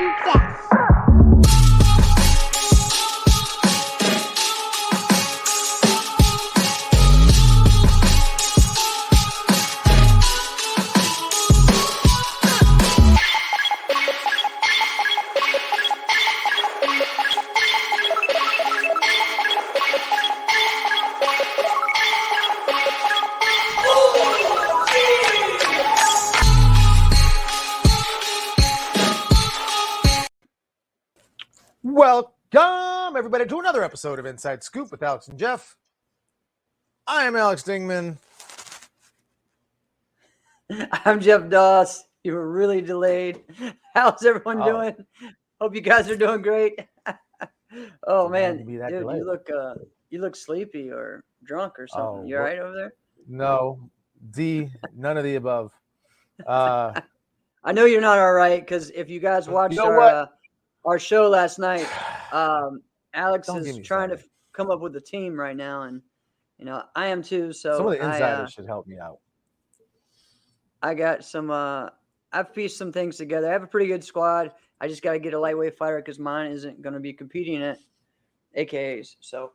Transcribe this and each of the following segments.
and Jeff. Welcome, everybody, to another episode of Inside Scoop with Alex and Jeff. I am Alex Dingman. I'm Jeff Doss. You were really delayed. How's everyone doing? Hope you guys are doing great. Oh man, dude, you look sleepy or drunk or something. You all right over there? No, none of the above. I know you're not all right because if you guys watched our show last night, Alex is trying to come up with a team right now, and I am too. So some of the insiders should help me out. I got some. I've pieced some things together. I have a pretty good squad. I just got to get a lightweight fighter because mine isn't going to be competing at AKAs. So,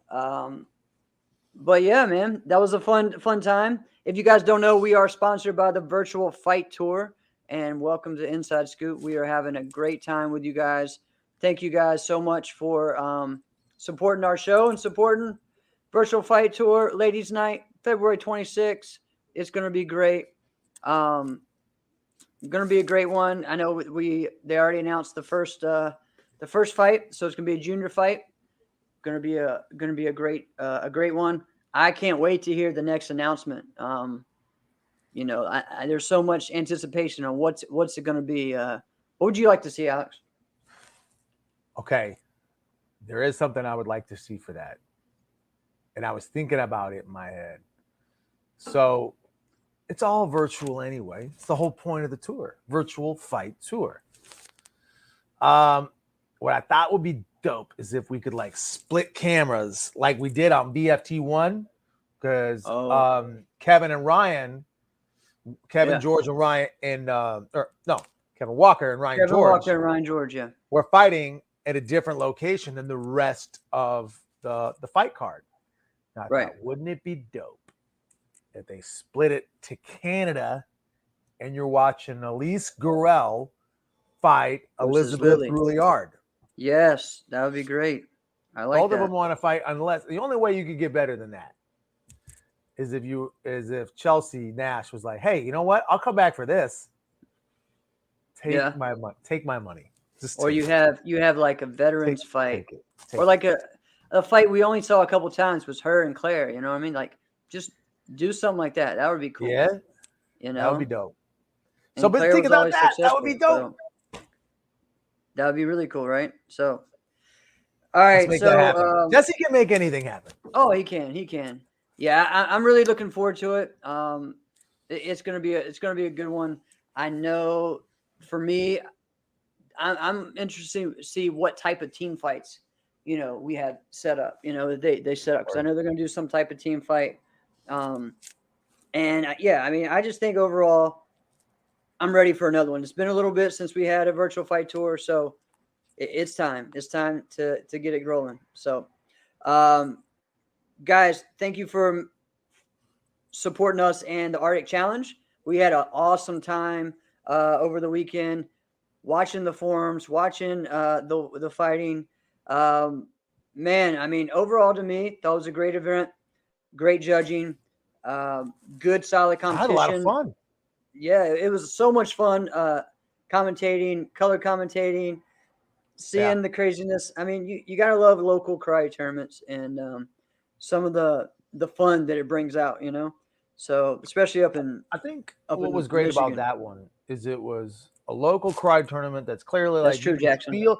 but yeah, man, that was a fun time. If you guys don't know, we are sponsored by the Virtual Fight Tour. And welcome to Inside Scoop. We are having a great time with you guys. Thank you guys so much for supporting our show and supporting Virtual Fight Tour Ladies Night, February 26th. It's going to be great. Going to be a great one. I know they already announced the first fight, so it's going to be a junior fight. Going to be a great one. I can't wait to hear the next announcement. There's so much anticipation on what's it going to be. What would you like to see, Alex? Okay, there is something I would like to see for that, and I was thinking about it in my head. So it's all virtual anyway. It's the whole point of the tour, Virtual Fight Tour. What I thought would be dope is if we could split cameras like we did on BFT1, because Kevin George and Ryan and Kevin Walker and Ryan George. Yeah, were fighting at a different location than the rest of the fight card. Now, wouldn't it be dope if they split it to Canada and you're watching Elise Gurel fight Elizabeth Rouliard? Yes, that would be great. I like Both that. of them want to fight, unless the only way you could get better than that is if Chelsea Nash was like, "Hey, you know what? I'll come back for this. Take my money. Take my money." Or you have like a veterans fight, or like a fight we only saw a couple times was her and Claire. You know what I mean? Like just do something like that. That would be cool. Yeah, that would be dope. And so, but Claire think about that. That would be dope. So that would be really cool, right? So, all right. So Jesse can make anything happen. Oh, he can. Yeah, I'm really looking forward to it. It's gonna be a good one. I know. For me, I'm interested to see what type of team fights we have set up. They set up because I know they're gonna do some type of team fight. I just think overall, I'm ready for another one. It's been a little bit since we had a virtual fight tour, so it's time. It's time to get it rolling. So, guys, thank you for supporting us and the Arctic Challenge. We had an awesome time over the weekend, watching the forums, watching the fighting. Overall to me, that was a great event, great judging, good solid competition. I had a lot of fun. Yeah, it was so much fun commentating, color commentating, seeing the craziness. I mean, you gotta love local karate tournaments and some of the fun that it brings out, So especially up in what was great Michigan. about that one is it was a local karate tournament that's clearly true, Jackson. You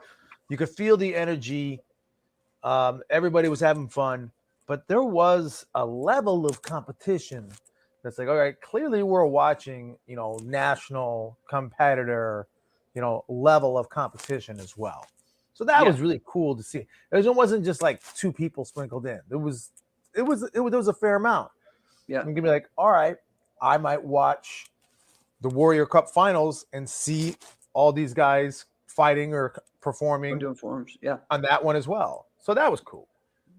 could feel the energy. Everybody was having fun, but there was a level of competition that's like, all right, clearly we're watching, national competitor, level of competition as well. So that was really cool to see. It wasn't just like two people sprinkled in. There was a fair amount. Yeah. I'm gonna be like, all right, I might watch the Warrior Cup finals and see all these guys fighting or We're performing doing forums. Yeah, on that one as well. So that was cool.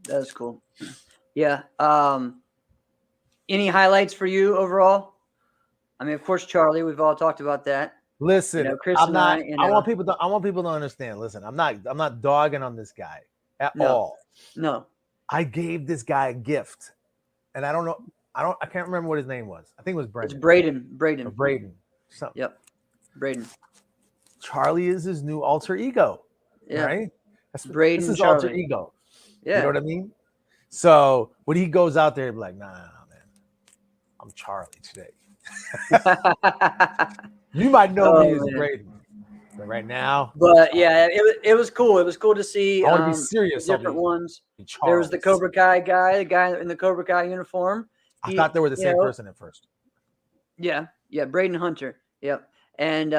that's cool. Yeah. Any highlights for you overall? I mean, of course, Charlie. We've all talked about that. Listen, Chris I'm and not. I. I want people to. I want people to understand. Listen, I'm not dogging on this guy at all. No. I gave this guy a gift, and I don't know. I can't remember what his name was. I think it was Brendan. It's Braden. Or Braden. Something. Yep. Braden. Charlie is his new alter ego. Yeah. Right. Braden. This is Charlie. alter ego. Yeah. You know what I mean? So when he goes out there, he'll be like, nah, man, I'm Charlie today. You might know me as Braden, but right now. But yeah, it was cool. It was cool to see. I want to be serious. Different ones. There was the Cobra Kai guy, the guy in the Cobra Kai uniform. I thought they were the same person at first. Yeah, Braden Hunter. Yep, and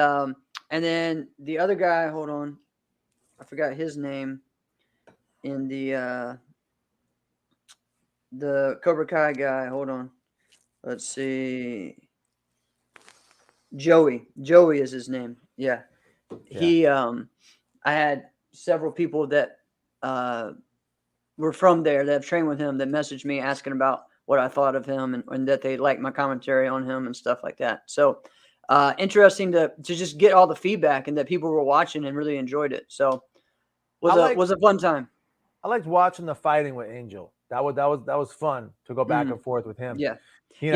then the other guy. Hold on, I forgot his name. In the Cobra Kai guy. Hold on, let's see. Joey is his name. Yeah. He I had several people that were from there that have trained with him that messaged me asking about what I thought of him and that they liked my commentary on him and stuff like that. So interesting to just get all the feedback and that people were watching and really enjoyed it. So was a fun time. I liked watching the fighting with Angel. That was fun to go back and forth with him. Yeah.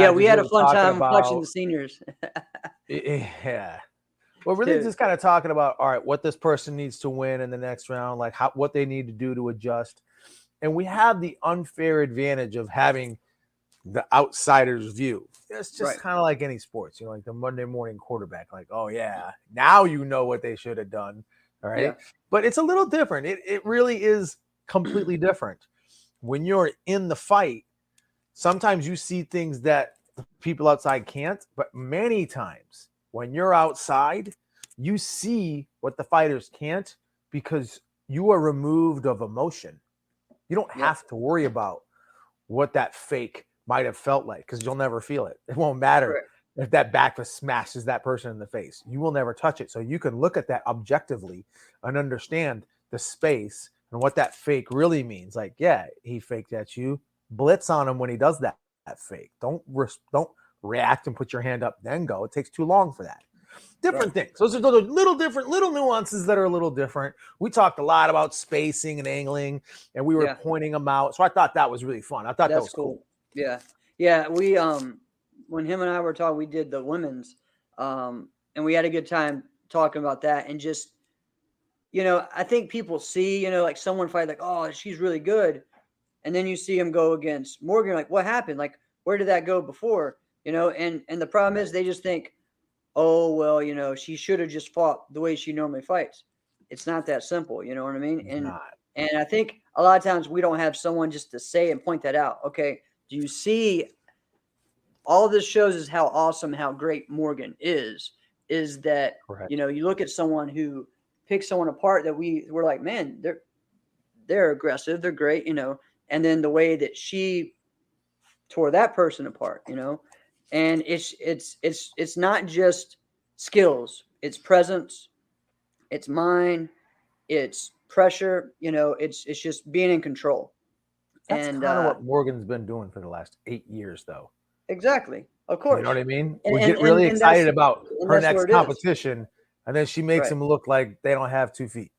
We had a fun time watching the seniors. Yeah. Well, really just kind of talking about, all right, what this person needs to win in the next round, like what they need to do to adjust. And we have the unfair advantage of having the outsider's view. It's just kind of like any sports, like the Monday morning quarterback, like, oh yeah, now you know what they should have done. All right. Yeah. But it's a little different. It really is completely different. When you're in the fight, sometimes you see things that people outside can't, but many times when you're outside, you see what the fighters can't because you are removed of emotion. You don't have to worry about what that fake might have felt like because you'll never feel it. It won't matter if that back smashes that person in the face. You will never touch it. So you can look at that objectively and understand the space and what that fake really means. Like, yeah, he faked at you. Blitz on him when he does that fake. Don't react and put your hand up, then go. It takes too long for that. Different things. Those are little different, little nuances that are a little different. We talked a lot about spacing and angling, and we were pointing them out. So I thought that was really fun. I thought that was cool. Yeah. We when him and I were talking, we did the women's, and we had a good time talking about that. And just, I think people see, like someone fight, like, oh, she's really good. And then you see him go against Morgan, like, what happened? Like, where did that go before? And the problem is they just think, oh, well, she should have just fought the way she normally fights. It's not that simple. You know what I mean? And I think a lot of times we don't have someone just to say and point that out. Okay, do you see all this shows is how awesome, how great Morgan is that, you look at someone who picks someone apart that we're like, man, they're aggressive. They're great, and then the way that she tore that person apart, and it's not just skills, it's presence, it's mind, it's pressure, it's just being in control. That's kind of what Morgan's been doing for the last 8 years, though. Exactly. Of course. You know what I mean? We get really excited about her next competition, and then she makes them look like they don't have 2 feet.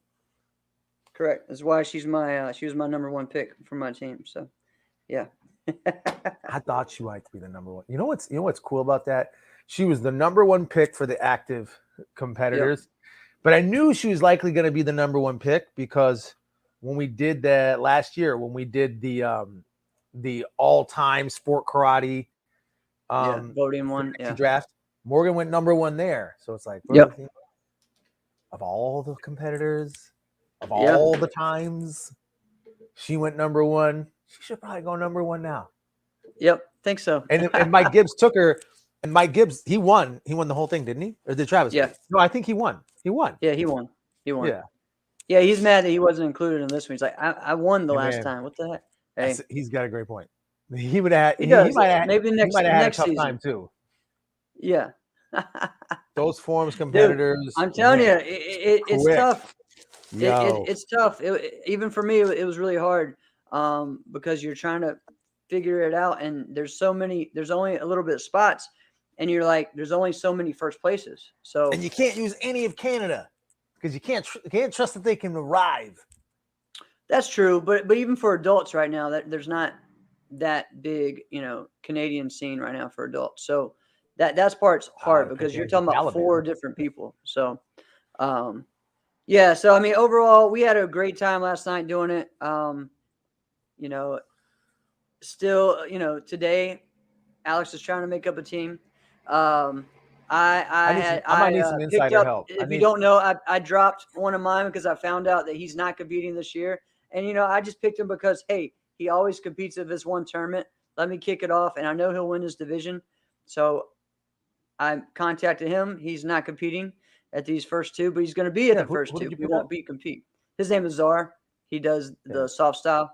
Correct. That's why she was my number one pick for my team. So, yeah. I thought she might be the number one. You know what's cool about that? She was the number one pick for the active competitors, but I knew she was likely going to be the number one pick because when we did that last year, when we did the all-time sport karate voting one draft, Morgan went number one there. So it's like, of all the competitors, of all the times, she went number one. She should probably go number one now. Yep, think so. and Mike Gibbs took her, and Mike Gibbs, he won. He won the whole thing, didn't he? Or did Travis? Yeah. No, I think he won. He won. Yeah, he won. Yeah. Yeah, he's mad that he wasn't included in this one. He's like, I won the last time. What the heck? Hey. He's got a great point. He would have. He does. Maybe next had a tough season. time too. Yeah. those forums Dude, competitors, I'm telling man, you, it's quick. tough. Yo, It's tough. Even for me, it was really hard because you're trying to figure it out, and there's only a little bit of spots, and you're like, there's only so many first places. So and you can't use any of Canada because you can't trust that they can arrive. that's true. But even for adults right now, there's not that big, Canadian scene right now for adults. So that's part's hard because you're Compared to talking about Alabama. 4 different people. So yeah. So I mean, overall, we had a great time last night doing it. You know, still, today, Alex is trying to make up a team. I might need some Picked insider up. help. If you don't know, I dropped one of mine because I found out that he's not competing this year, and I just picked him because hey, he always competes at this one tournament. Let me kick it off, and I know he'll win his division. So I contacted him. He's not competing at these first 2, but he's going to be at the first who 2. did you He pick won't up? be compete. His name is Czar. He does the soft style.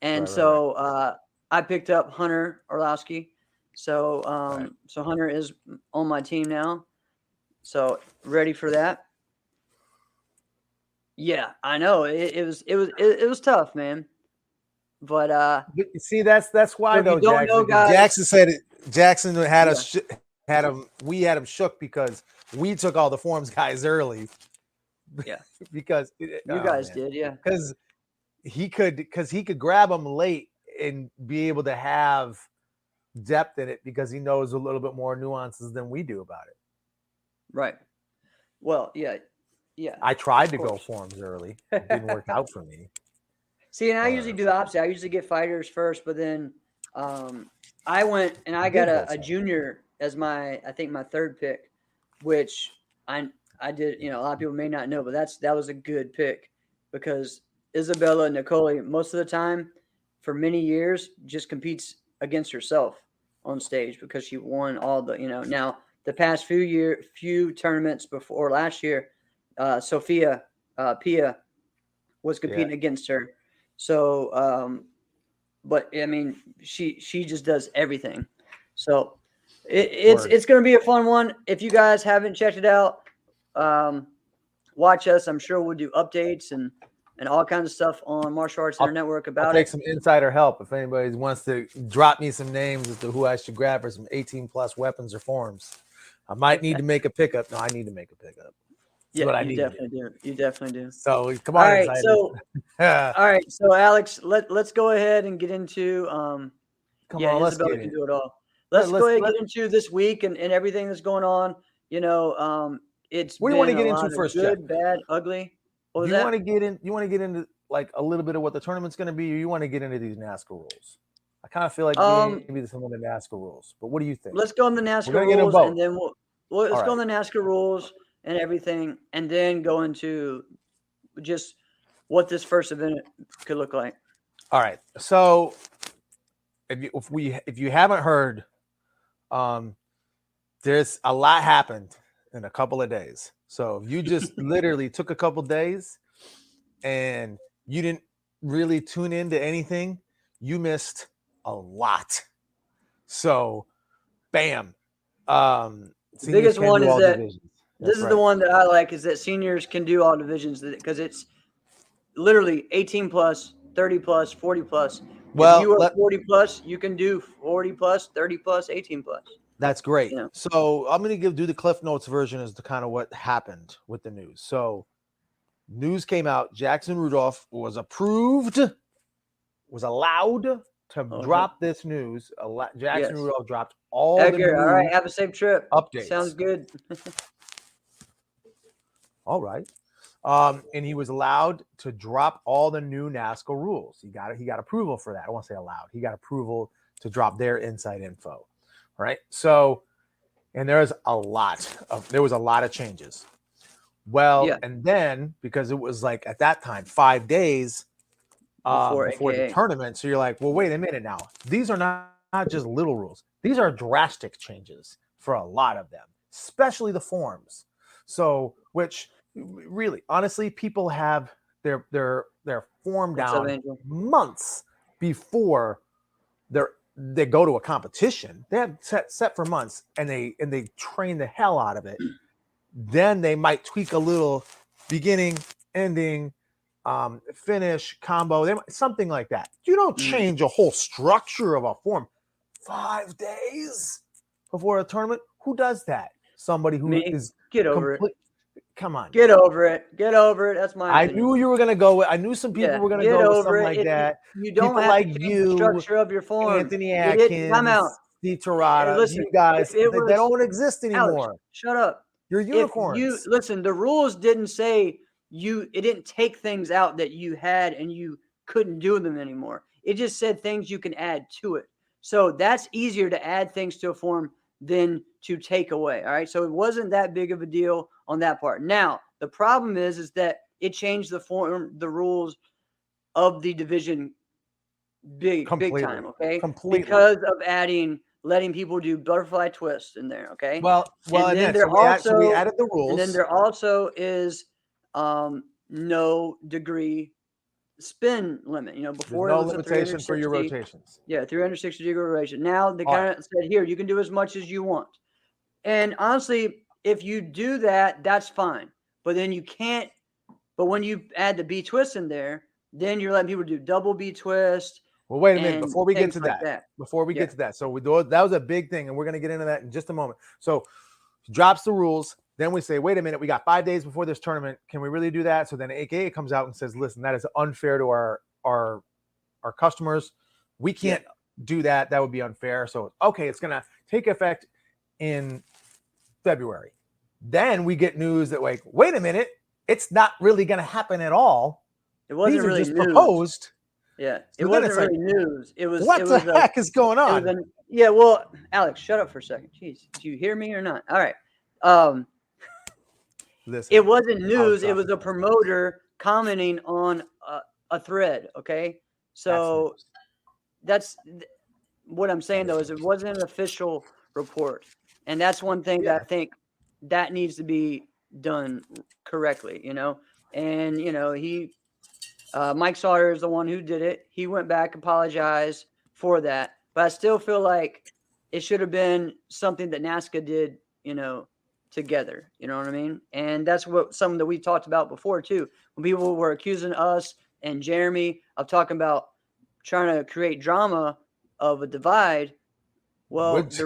And Right. so I picked up Hunter Orlowski. So so Hunter is on my team now. So ready for that. Yeah, I know. It was tough, man. But See, that's why so if though, you don't Jackson. know, 'Cause guys, Jackson said it. Jackson had Yeah. us we had him shook because we took all the forms guys early. Yeah. because you guys did, yeah. because he could grab them late and be able to have depth in it because he knows a little bit more nuances than we do about it. Right. Well, yeah. I tried to course. go forms early. It didn't work out for me. See, and I usually do the opposite. I usually get fighters first, but then I went and I got a junior as I think my 3rd pick, which I did. A lot of people may not know, but that was a good pick because Isabella Nicoli most of the time for many years just competes against herself on stage because she won all the Now the past few tournaments before last year, Sophia Pia was competing against her. So, but I mean, she just does everything. So it's going to be a fun one. If you guys haven't checked it out, watch us. I'm sure we'll do updates and all kinds of stuff on Martial Arts Center Network about I'll take some insider help if anybody wants to drop me some names as to who I should grab for some 18+ weapons or forms. I might need to make a pickup. No, I need to make a pickup. Yeah, you definitely do. You definitely do. So come on, all right. insiders. So all right. So Alex, let's go ahead and get into Isabella can do it all. Let's go ahead and get into this week and everything that's going on. It's what do you want to get into first, good, bad, ugly. What was you that? want to get in? You want to get into like a little bit of what the tournament's going to be, or you want to get into these NASCAR rules? I kind of feel like maybe some of the NASCAR rules, but what do you think? Let's go on the NASCAR rules, and then let's go on the NASCAR rules and everything, and then go into just what this first event could look like. All right. So if you haven't heard, there's a lot happened in a couple of days. So if you just literally took a couple of days and you didn't really tune into anything, you missed a lot. So, bam. The biggest one is that this is right. the one that I like is that seniors can do all divisions because it's literally 18 plus, 30 plus, 40 plus. Well, if you are 40 plus, you can do 40 plus, 30 plus, 18 plus. That's great. Yeah. So I'm going to do the Cliff Notes version as to kind of what happened with the news. So news came out. Jackson Rudolph was allowed to drop this news. Jackson Rudolph dropped all the news. All right. Have a safe trip. Updates. Sounds good. All right. And he was allowed to drop all the new NASCAR rules. He got approval for that. I won't say allowed. He got approval to drop their inside info. Right. So, and there was a lot of changes. Well, and then because it was like at that time 5 days before the tournament, so you're like, well, wait a minute now. These are not just little rules. These are drastic changes for a lot of them, especially the forms. So, which really, honestly, people have their form down months before they go to a competition. They have set for months, and they train the hell out of it, then they might tweak a little beginning, ending, finish, combo, something like that. You don't change a whole structure of a form 5 days before a tournament. Who does that? Somebody who is get over it. Come on, get over it. Get over it. That's my opinion. I knew you were gonna go with. I knew some people were gonna go with something like that. You don't people have like to change you, the structure of your form. Anthony Atkins, Time out. Steve Tirada. Listen, you guys, they don't exist anymore. Alex, shut up. You're unicorns. Listen, the rules didn't say it didn't take things out that you had and you couldn't do them anymore. It just said things you can add to it. So that's easier to add things to a form than to take away. All right. So it wasn't that big of a deal on that part. Now, the problem is that it changed the rules of the division big time. Okay. Completely. Because of letting people do butterfly twists in there. Okay. Well, and then so we added the rules. And then there also is no degree spin limit. Before there's no limitation for your rotations. Yeah, 360-degree rotation. Now they kind of said, here, you can do as much as you want. And honestly, if you do that, that's fine. But then you can't. But when you add the B twist in there, then you're letting people do double B twist. Well, wait a minute before we get to like that. Before we get to that, so that was a big thing, and we're going to get into that in just a moment. So, drops the rules. Then we say, wait a minute, we got 5 days before this tournament. Can we really do that? So then AKA comes out and says, listen, that is unfair to our customers. We can't do that. That would be unfair. So, okay, it's going to take effect in February. Then we get news that, like, wait a minute, it's not really going to happen at all. It wasn't really just proposed. Yeah, it wasn't really news. It was what the heck is going on? Well, Alex, shut up for a second. Jeez, do you hear me or not? All right. Listen, it wasn't news. It was a promoter commenting on a thread. Okay, so that's what I'm saying though, is it wasn't an official report, and that's one thing that I think that needs to be done correctly. And he. Mike Sauter is the one who did it. He went back, apologized for that. But I still feel like it should have been something that NASCA did, together. You know what I mean? And that's something that we talked about before, too. When people were accusing us and Jeremy of talking about trying to create drama of a divide. Well, the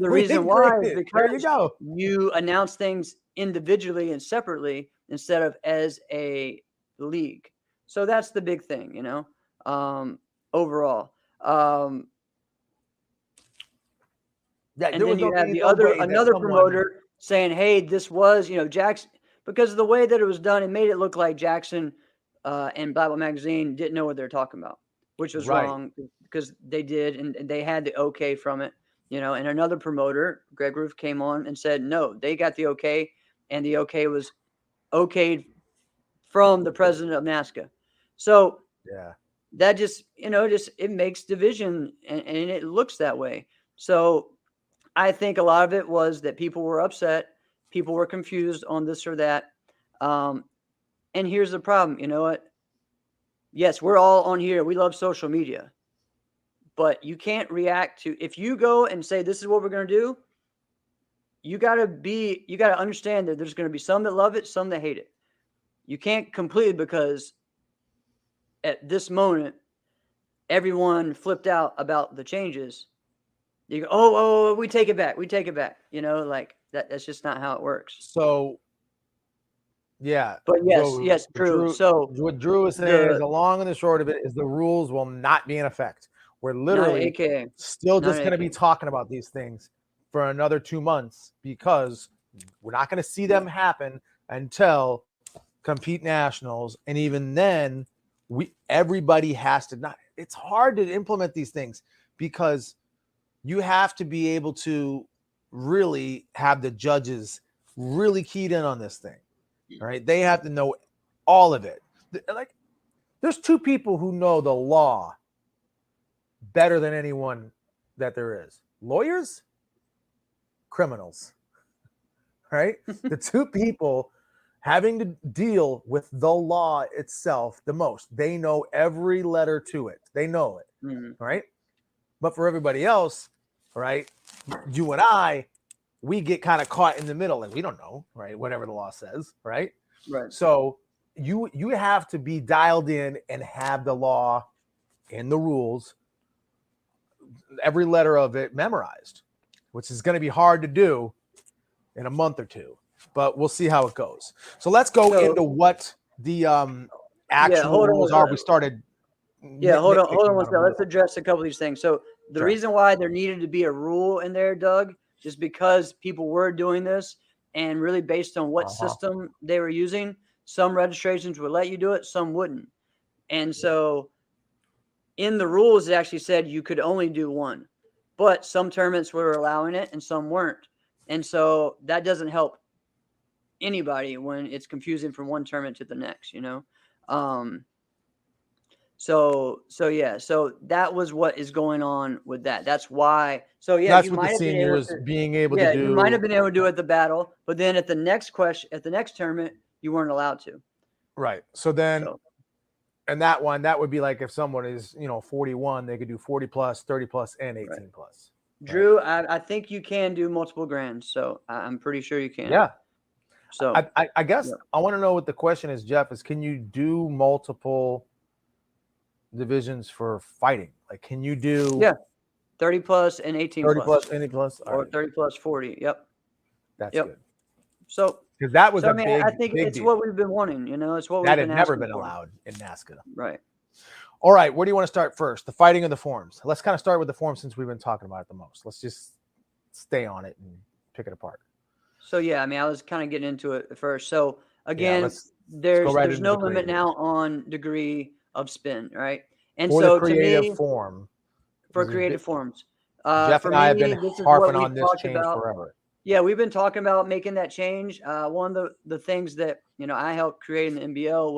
reason why is because you announce things individually and separately instead of as a league. So that's the big thing, overall. And then you have another promoter saying, hey, this was, Jackson, because of the way that it was done, it made it look like Jackson and Bible Magazine didn't know what they were talking about, which was wrong because they did, and they had the okay from it, and another promoter, Greg Roof, came on and said, no, they got the okay, and the okay was okayed from the president of NASCA. So that just, it makes division and it looks that way. So I think a lot of it was that people were upset. People were confused on this or that. And here's the problem. You know what? Yes, we're all on here. We love social media. But you can't react to, if you go and say, this is what we're going to do, you got to understand that there's going to be some that love it, some that hate it. You can't completely, because at this moment, everyone flipped out about the changes. You go, oh, we take it back. We take it back. Like that's just not how it works. So, yeah. But yes, Drew. So what Drew is saying is, the long and the short of it is, the rules will not be in effect. We're literally still just going to be talking about these things for another 2 months, because we're not going to see them happen until Compete Nationals. And even then, everybody has to not. It's hard to implement these things because you have to be able to really have the judges really keyed in on this thing. All right. They have to know all of it. Like, there's two people who know the law better than anyone that there is: lawyers, criminals. Right? The two people having to deal with the law itself the most. They know every letter to it. They know it. Mm-hmm. Right? But for everybody else, right, you and I, we get kind of caught in the middle, and we don't know, right? Whatever the law says, right? Right. So you have to be dialed in and have the law and the rules, every letter of it memorized, which is going to be hard to do in a month or two, but we'll see how it goes. So let's go into what the actual rules are. We started. Hold on one second. Them. Let's address a couple of these things. So the reason why there needed to be a rule in there, Doug, is because people were doing this, and really based on what system they were using, some registrations would let you do it, some wouldn't. And so in the rules, it actually said you could only do one, but some tournaments were allowing it and some weren't. And so that doesn't help anybody when it's confusing from one tournament to the next, you know? So that was what is going on with that. That's why. So yeah, that's you what might the have seniors been able to, being able to do. you might have been able to do it at the battle, but then at the next tournament, you weren't allowed to. Right. So then, and that would be like if someone is 41, they could do 40 plus, 30 plus, and 18 plus. Right. Drew, I think you can do multiple grands, so I'm pretty sure you can. Yeah. So I guess I want to know what the question is, Jeff, is can you do multiple divisions for fighting? Like, can you do 30 plus and 18 30 plus, 20 plus, or 30 plus 40? Yep. That's good. So because that was I think it's deal. what we've been wanting. It's what that we've been had never been for. allowed in NASCA. Right. All right. Where do you want to start first? The fighting or the forms? Let's kind of start with the forms since we've been talking about it the most. Let's just stay on it and pick it apart. So I was kind of getting into it first. So again, there's no limit now on degree of spin, right? And for so the creative to me, forms. Jeff and I have been harping on this change forever. Yeah, we've been talking about making that change. One of the things that I helped create in the NBL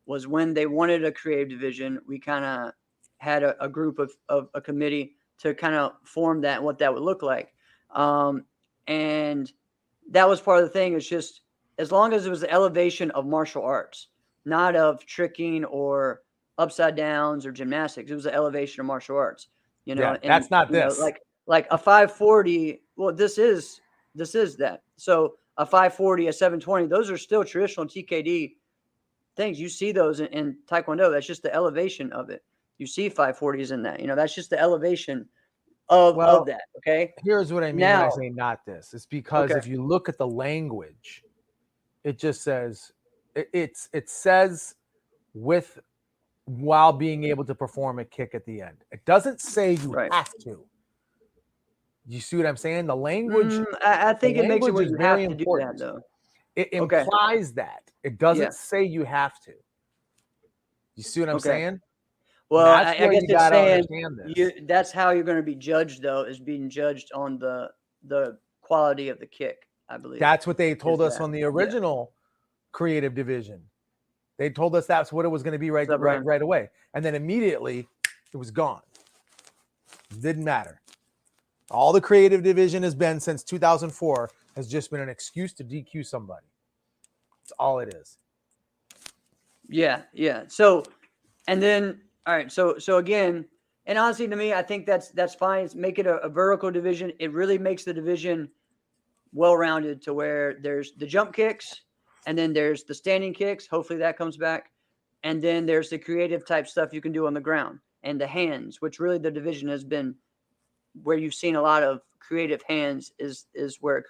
was when they wanted a creative division, we kind of had a group of a committee to kind of form that and what that would look like. And that was part of the thing. It's just as long as it was the elevation of martial arts, not of tricking or upside downs or gymnastics. It was the elevation of martial arts. And, that's not this. Like a 540. Well, this is that. So a 540, a 720. Those are still traditional TKD things. You see those in Taekwondo. That's just the elevation of it. You see 540s in that. That's just the elevation of that. Okay. Here's what I mean when I say not this. It's because if you look at the language, it just says it says with while being able to perform a kick at the end. It doesn't say you have to. You see what I'm saying? The language. I think it makes it where you have to do that, though. It implies that. It doesn't say you have to. You see what I'm saying? Well, I guess it's saying that's how you're going to be judged, though, is being judged on the quality of the kick, I believe. That's what they told us on the original creative division. They told us that's what it was going to be right away. And then immediately it was gone. It didn't matter. All the creative division has been since 2004 has just been an excuse to DQ somebody. That's all it is. Yeah. So, and then, all right. So again, and honestly, to me, I think that's fine. It's make it a vertical division. It really makes the division well-rounded to where there's the jump kicks, and then there's the standing kicks. Hopefully that comes back. And then there's the creative type stuff you can do on the ground and the hands, which really the division has been where you've seen a lot of creative hands is where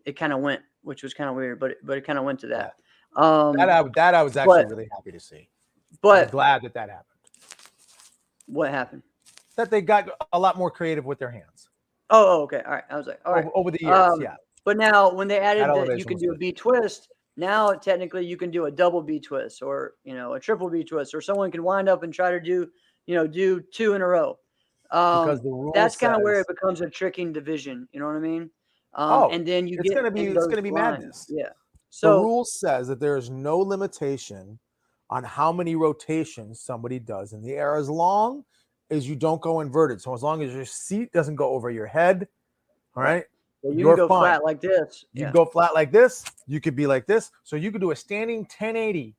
it kind of went, which was kind of weird, but it kind of went to that. That I was actually really happy to see. But I'm glad that happened. What happened? That they got a lot more creative with their hands. Oh, okay. All right. I was like, all right. Over the years, But now when they added that you can do a B twist, now technically you can do a double B twist or, a triple B twist, or someone can wind up and try to do two in a row. Because the rule that's kind of where it becomes a tricking division. You know what I mean? And then it's going to be madness. Yeah. So the rule says that there is no limitation on how many rotations somebody does in the air, as long as you don't go inverted. So as long as your seat doesn't go over your head, all right? Well, you can go flat like this. You go flat like this. You could be like this. So you could do a standing 1080.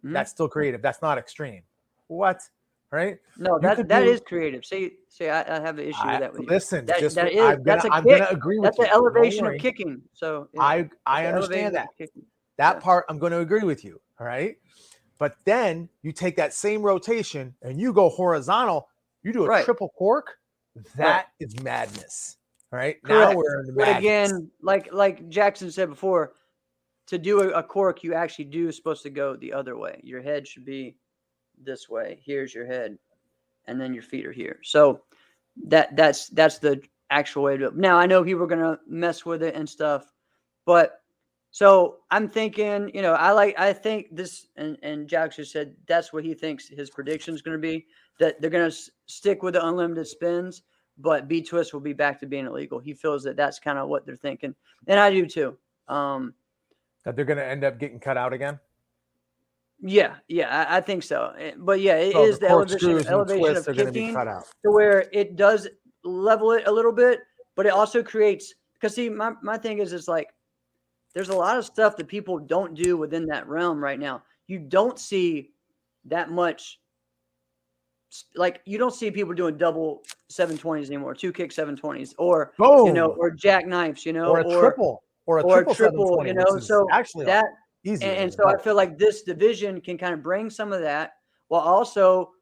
Mm-hmm. That's still creative. That's not extreme. What? right? No, You could that do. is creative. See, I have an issue with that with you. Listen. Just That's a I'm kick. gonna agree with That's an you. Don't elevation of worry. kicking. So yeah, that's I an understand elevation that. of kicking. That Yeah, part I'm going to agree with you. All right. But then you take that same rotation and you go horizontal, you do a right, triple cork. right. That is madness. All right. Now Correct. we're in the But madness. again, like Jackson said before, to do a cork, you actually do supposed to go the other way. Your head should be this way. Here's your head, and then your feet are here. So that's the actual way to do it. Now I know people are gonna mess with it and stuff, but so I'm thinking, I think this, and Jackson said that's what he thinks his prediction is going to be, that they're going to stick with the unlimited spins, but B twist will be back to being illegal. He feels that that's kind of what they're thinking, and I do too. That they're going to end up getting cut out again. Yeah, I think so. But yeah, it So is the the corkscrews and the elevation twists of are going to be kicking cut out. to where it does level it a little bit, but it also creates, because see, my thing is like, there's a lot of stuff that people don't do within that realm right now. You don't see that much, like you don't see people doing double 720s anymore, two kick 720s, or Boom. or jackknifes, Or a triple. Or a or a triple triple, 720, which is So actually that, easier and than so I double. feel like this division can kind of bring some of that while also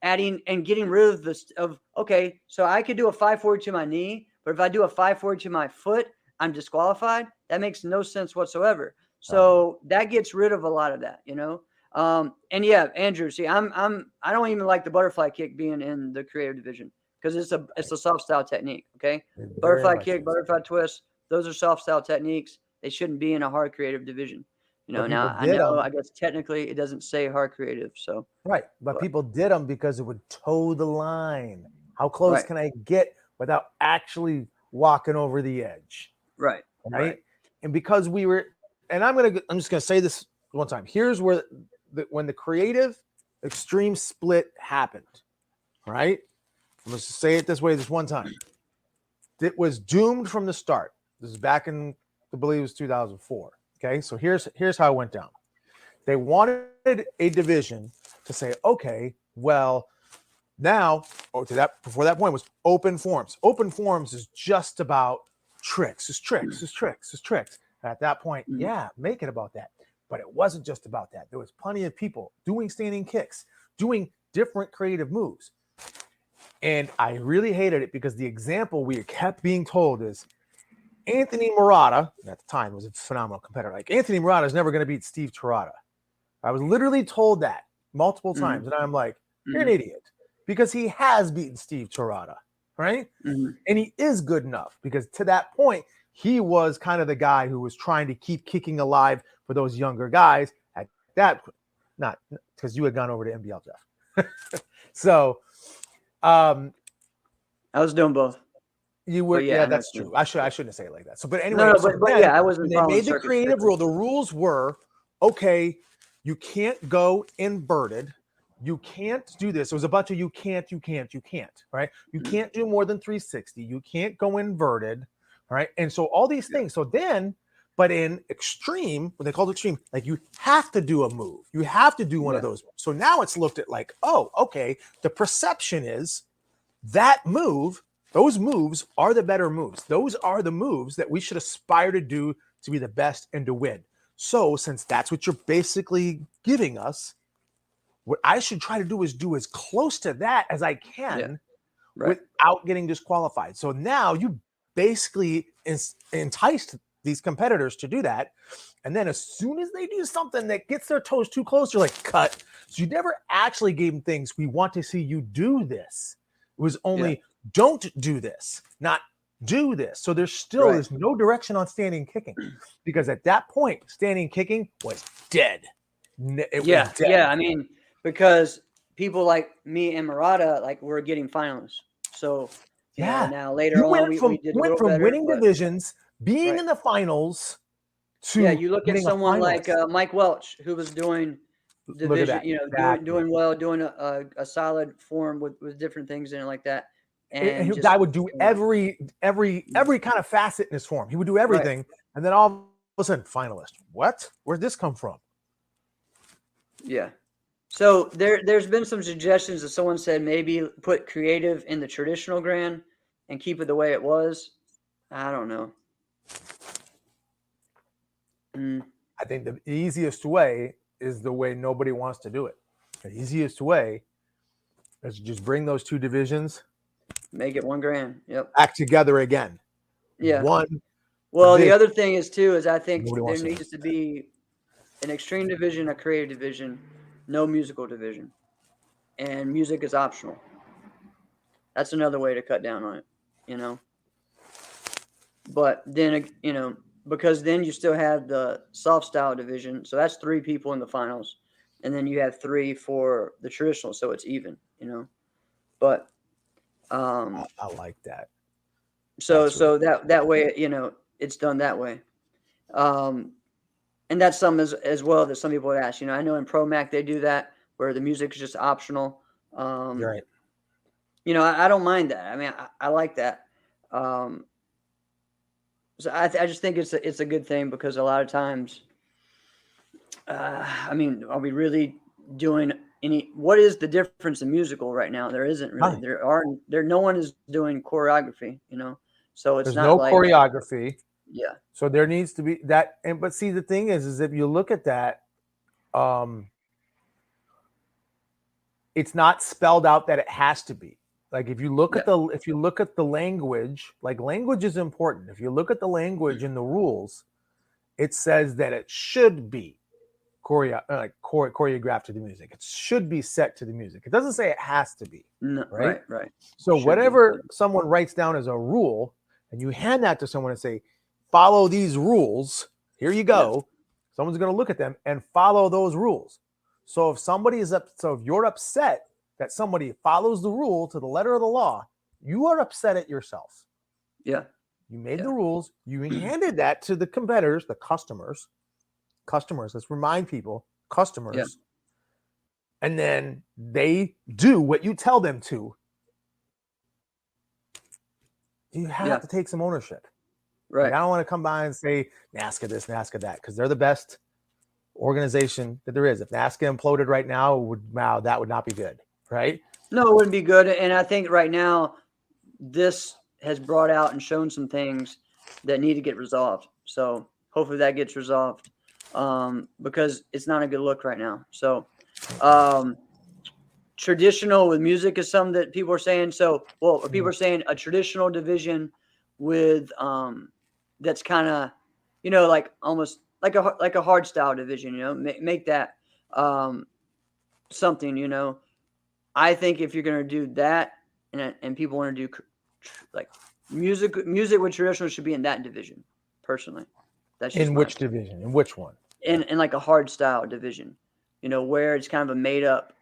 adding and getting rid of this of, okay, so I could do a 540 to my knee, but if I do a 540 to my foot, I'm disqualified. That makes no sense whatsoever. So that gets rid of a lot of that, and yeah, Andrew, see, I don't even like the butterfly kick being in the creative division because it's a soft style technique. Okay, Very butterfly much kick, is. butterfly twist, those are soft style techniques. They shouldn't be in a hard creative division. But people Now I did know, them. I guess technically it doesn't say hard creative, so Right. But but people did them because it would toe the line. How close right, can I get without actually walking over the edge? right, Right. And because and I'm just gonna say this one time. Here's where when the creative extreme split happened. Right. Let's just say it this way this one time. It was doomed from the start. This is back in, I believe it was 2004. Okay. So here's how it went down. They wanted a division to say, okay, well, now, before that point was open forms. Open forms is just about tricks. It's tricks. It's tricks. It's tricks. At that point, yeah, make it about that. But it wasn't just about that. There was plenty of people doing standing kicks, doing different creative moves. And I really hated it because the example we kept being told is Anthony Murata, at the time was a phenomenal competitor. Like Anthony Murata is never going to beat Steve Tirada. I was literally told that multiple times. And I'm like, you're an idiot. Because he has beaten Steve Tirada, right? And he is good enough because to that point, he was kind of the guy who was trying to keep kicking alive for those younger guys at that, not because you had gone over to NBL, Jeff. So I was doing both. you were, yeah, that's true. I shouldn't say it like that. So, but anyway, No, so but then, yeah, I wasn't when they following made the circuit creative strictly. rule, the rules were, okay, you can't go inverted. You can't do this. There was a bunch of you can't, right? You can't do more than 360. You can't go inverted, right? And so all these things. So then, but in extreme, what they called extreme, like you have to do a move. You have to do one of those. So now it's looked at like, oh, okay, the perception is that move, those moves are the better moves. Those are the moves that we should aspire to do to be the best and to win. So since that's what you're basically giving us, what I should try to do is do as close to that as I can without getting disqualified. So now you basically enticed these competitors to do that. And then as soon as they do something that gets their toes too close, you're like, cut. So you never actually gave them things. We want to see you do this. It was only don't do this, not do this. So there's no direction on standing kicking because at that point, standing kicking was dead. It was dead. Yeah. I mean, because people like me and Murata, like, we're getting finalists. So now later on, we did went from better, winning divisions, being in the finals, to you look at someone like Mike Welch, who was doing division, doing well, doing a solid form with different things in it like that. And guy would do every kind of facet in his form. He would do everything, and then all of a sudden, finalist. What? Where'd this come from? Yeah. So there's been some suggestions that someone said maybe put creative in the traditional grand and keep it the way it was. I don't know. Mm, I think the easiest way is the way nobody wants to do it. The easiest way is just bring those two divisions make it 1 grand. Yep. back together again. Yeah. One Well, the division. other thing is too is I think Nobody there wants to do it. needs to be an extreme division, a creative division, no musical division, and music is optional. That's another way to cut down on it, you know. But then because then you still have the soft style division, so that's 3 people in the finals, and then you have 3 for the traditional, so it's even, But I like that. so That's really so that way, it's done that way. Um, and that's some as well that some people would ask. I know in Pro Mac they do that where the music is just optional. you're right. I don't mind that. I mean, I like that. Um, so I just think it's a good thing because a lot of times, I mean, are we really doing any? What is the difference in musical right now? There isn't really. Hi. No one is doing choreography. So it's There's not no like choreography. yeah, So there needs to be that. And but see, the thing is if you look at that, um, it's not spelled out that it has to be. Like if you look yeah, at the language, like language is important. If you look at the language in the rules, it says that it should be choreographed to the music. It should be set to the music. It doesn't say it has to be, no, right? right. So Should be. whatever someone writes down as a rule, and you hand that to someone and say, "Follow these rules." Here you Yeah, go. Someone's going to look at them and follow those rules. So if you're upset that somebody follows the rule to the letter of the law, you are upset at yourself. yeah, You made the yeah, rules. You handed that to the competitors, the customers. Customers. Let's remind people, yeah, customers. And then they do what you tell them to. You have yeah. to take some ownership. Like Right. I don't want to come by and say NASCA this, NASCA that, because they're the best organization that there is. If NASCA imploded right now, that would not be good, right? No, it wouldn't be good. And I think right now this has brought out and shown some things that need to get resolved. So hopefully that gets resolved because it's not a good look right now. So traditional with music is something that people are saying. So, well, people are saying a traditional division with that's kind of, like almost like a hard style division. Make that something. I think if you're going to do that, and people want to do like music with traditional should be in that division. Personally, that's just In my which opinion. division? In which one? In like a hard style division, where it's kind of a made up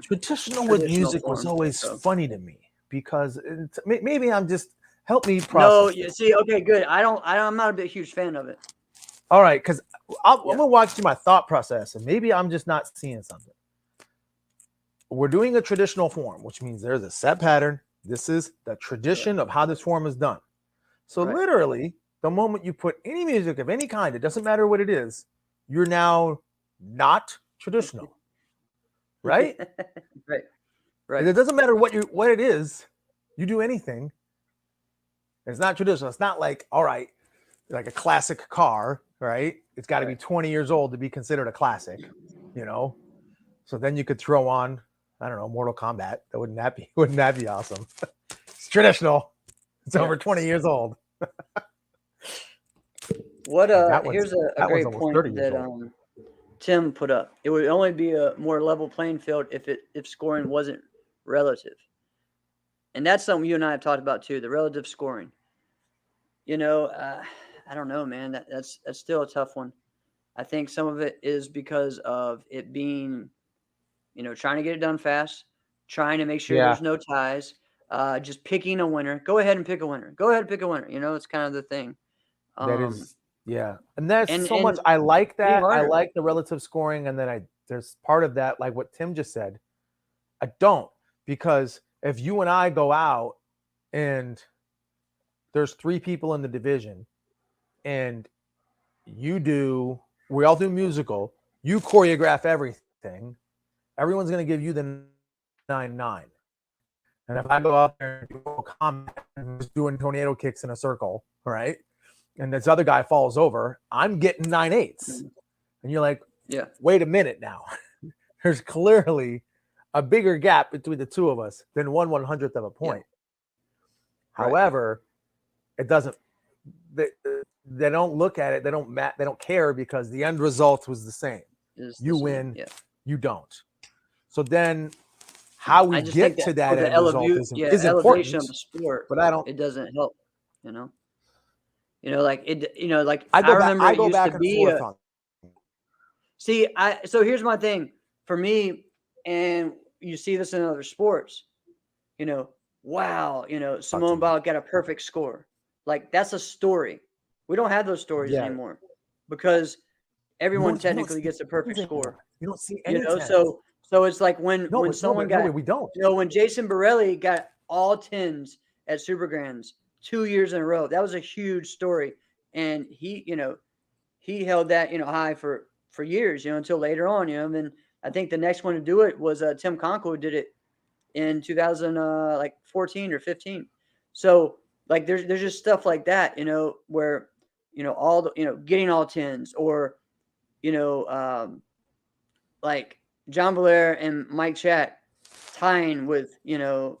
Traditional with traditional music was form. always So funny to me because maybe I'm just help me no, process you this. see, okay, good. I'm not a big huge fan of it. All right, because I'm Yeah, gonna walk through my thought process, and maybe I'm just not seeing something. We're doing a traditional form, which means there's a set pattern. This is the right, tradition of how this form is done. So right. literally, the moment you put any music of any kind, it doesn't matter what it is, you're now not traditional, right? Right, right. It doesn't matter what it is. You do anything, it's not traditional. It's not like, all right, like a classic car, right? It's got to be Right. 20 years old to be considered a classic, you know. So then you could throw on, I don't know, Mortal Kombat. Wouldn't that be awesome? It's traditional. It's Yeah. over 20 years old. What That here's a one's great almost 30 point years that old. Tim put up. It would only be a more level playing field if scoring wasn't relative. And that's something you and I have talked about too, the relative scoring. I don't know, man. That's still a tough one. I think some of it is because of it being, trying to get it done fast, trying to make sure Yeah, there's no ties, just picking a winner. Go ahead and pick a winner. Go ahead and pick a winner. It's kind of the thing. that Um, is, yeah. And that's and so much. and I like being that. I harder. like the relative scoring. And then there's part of that, like what Tim just said. I don't, because if you and I go out and there's 3 people in the division and we all do musical, you choreograph everything, everyone's going to give you the 9-9. And if I go out there and do a comment and just doing tornado kicks in a circle, right? And this other guy falls over, I'm getting 9-8s. And you're like, Yeah. Wait a minute now. There's clearly a bigger gap between the two of us than 1/100th of a point. Yeah. However, it doesn't. They don't look at it. They don't care because the end result was the same. You win. Yeah. You don't. So then, how we get to that end result is important. Of the sport, but I don't. It doesn't help. Like it. Like I remember go it back used to and forth be. On. So here's my thing for me, and you see this in other sports. Wow, Simone Biles got a perfect score. Like that's a story. We don't have those stories anymore because everyone technically gets a perfect score. You don't see any. So it's like when someone got. We don't. When Jason Borelli got all 10s at Super Grands 2 years in a row, that was a huge story, and he held that high for years, until later on, and then I think the next one to do it was Tim Conkle, who did it in 2014 or 15. So like there's just stuff like that, where all the getting all 10s, or like John Belair and Mike Chat tying with 2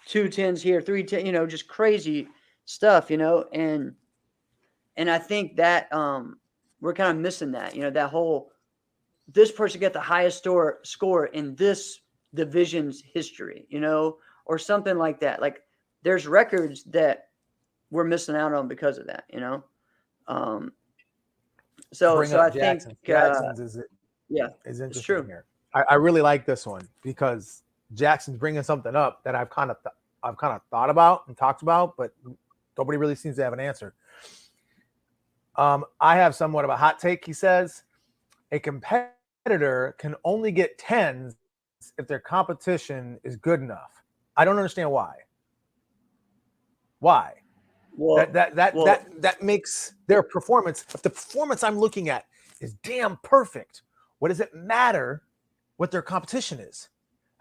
10s here, 3 10, just crazy stuff, and I think that we're kind of missing that, that whole this person got the highest score in this division's history, or something like that. Like there's records that we're missing out on because of that, So I think Jackson's is interesting true. Here. I really like this one because Jackson's bringing something up that I've kind of thought about and talked about, but nobody really seems to have an answer. I have somewhat of a hot take. He says a competitor can only get 10s if their competition is good enough. I don't understand why. Why? Well, that makes their performance. If the performance I'm looking at is damn perfect, what does it matter what their competition is?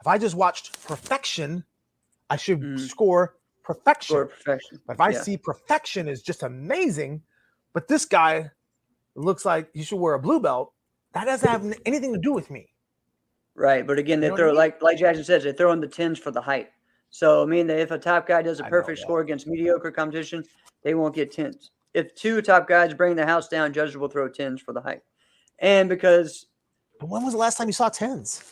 If I just watched perfection, I should score perfection. But if I see perfection is just amazing, but this guy looks like he should wear a blue belt, that doesn't have anything to do with me. Right. But again, they throw, like Jackson says, they throw in the 10s for the hype. So, I mean, if a top guy does a perfect score against mediocre competition, they won't get 10s. If 2 top guys bring the house down, judges will throw 10s for the hype. And because... But when was the last time you saw 10s?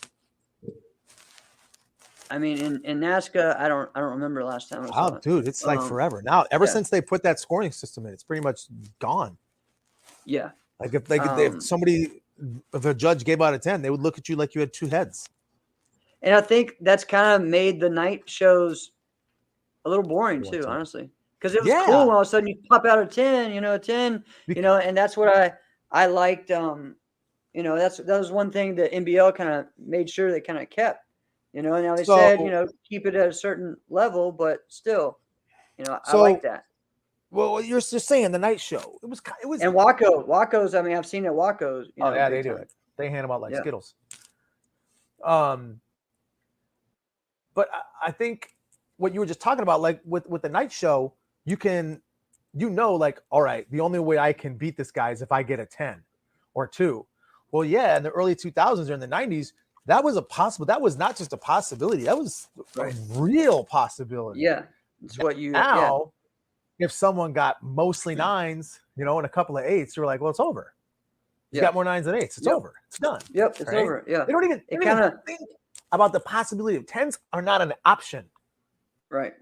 I mean, in NASCA, I don't remember the last time I saw it. Dude, it's like forever. Now, since they put that scoring system in, it's pretty much gone. Yeah. Like if a judge gave out a 10, they would look at you like you had 2 heads. And I think that's kind of made the night shows a little boring too, honestly. Because it was cool when all of a sudden you pop out a 10, a 10, and that's what I liked. That was one thing that NBL kind of made sure they kind of kept. Now they said, keep it at a certain level, but still, I like that. Well, you're just saying the night show. It was, and Waco's. I mean, I've seen it. Waco's. They do it. They hand them out like Skittles. But I think what you were just talking about, like with the night show, you can, like, all right, the only way I can beat this guy is if I get a 10 or 2. Well, yeah, in the early 2000s or in the 90s, that was a possible. That was not just a possibility. That was a real possibility. Yeah, it's what you now. If someone got mostly 9s, and a couple of 8s, you're like, well, it's over. You got more 9s than 8s. It's over. It's done. Yep, it's over. Yeah. They don't even think about the possibility of 10s are not an option. Right.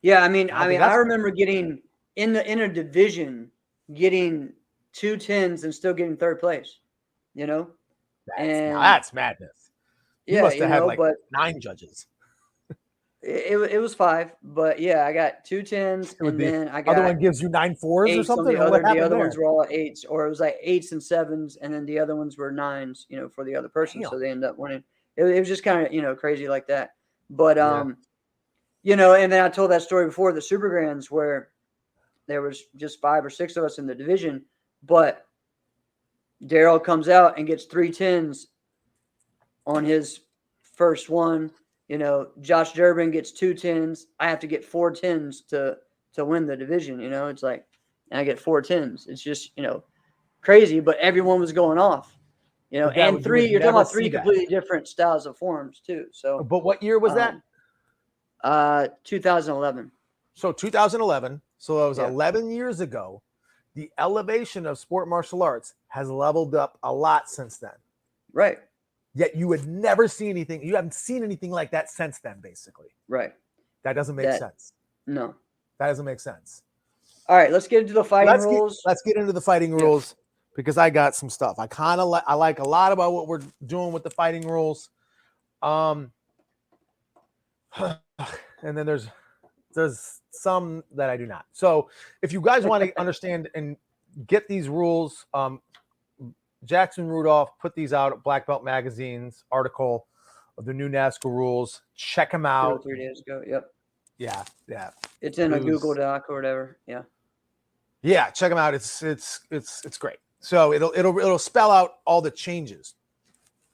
Yeah, I mean, I remember getting in a division, getting 2 10s and still getting 3rd place. That's madness. You must have had 9 judges. It was 5, but I got 2 10s, and then I got other one gives you 9 4s or something. The other ones were all 8s, or it was like 8s and 7s, and then the other ones were 9s, for the other person. Damn. So they end up winning. It was just kind of crazy like that. But and then I told that story before, the Super Grands, where there was just 5 or 6 of us in the division, but Daryl comes out and gets 3 10s on his first one. Josh Durbin gets 2 10s. I have to get 4 10s to win the division. It's like, and I get 4 10s. It's just, crazy, but everyone was going off. But And you would you're talking never about 3 see that. completely different styles of forms too. So, But what year was that? 2011. So 2011. So it was Yeah. 11 years ago. The elevation of sport martial arts has leveled up a lot since then. Right. Yet you would never see anything. You haven't seen anything like that since then, basically. Right. That doesn't make sense. No. That doesn't make sense. All right, let's get into the fighting rules. Let's get into the fighting rules because I got some stuff. I kind of I like a lot about what we're doing with the fighting rules. And then there's some that I do not. So if you guys want to understand and get these rules, Jackson Rudolph put these out at Black Belt Magazine's article of the new NASCA rules. Check them out. 3 days ago. Yep. Yeah. It's in a Google Doc or whatever. Yeah. Yeah, check them out. It's great. So it'll spell out all the changes.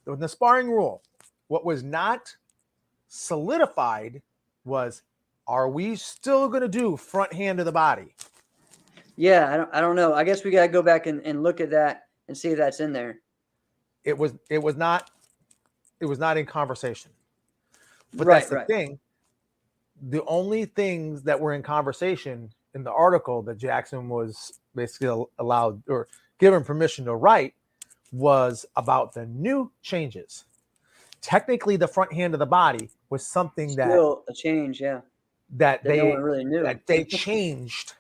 In the sparring rule, what was not solidified was, are we still going to do front hand of the body? Yeah, I don't know. I guess we got to go back and look at that and see if that's in there. It was not in conversation. But Right, that's the thing. The only things that were in conversation in the article that Jackson was basically allowed or given permission to write was about the new changes. Technically, the front hand of the body was something still a change, that no one really knew. That they changed,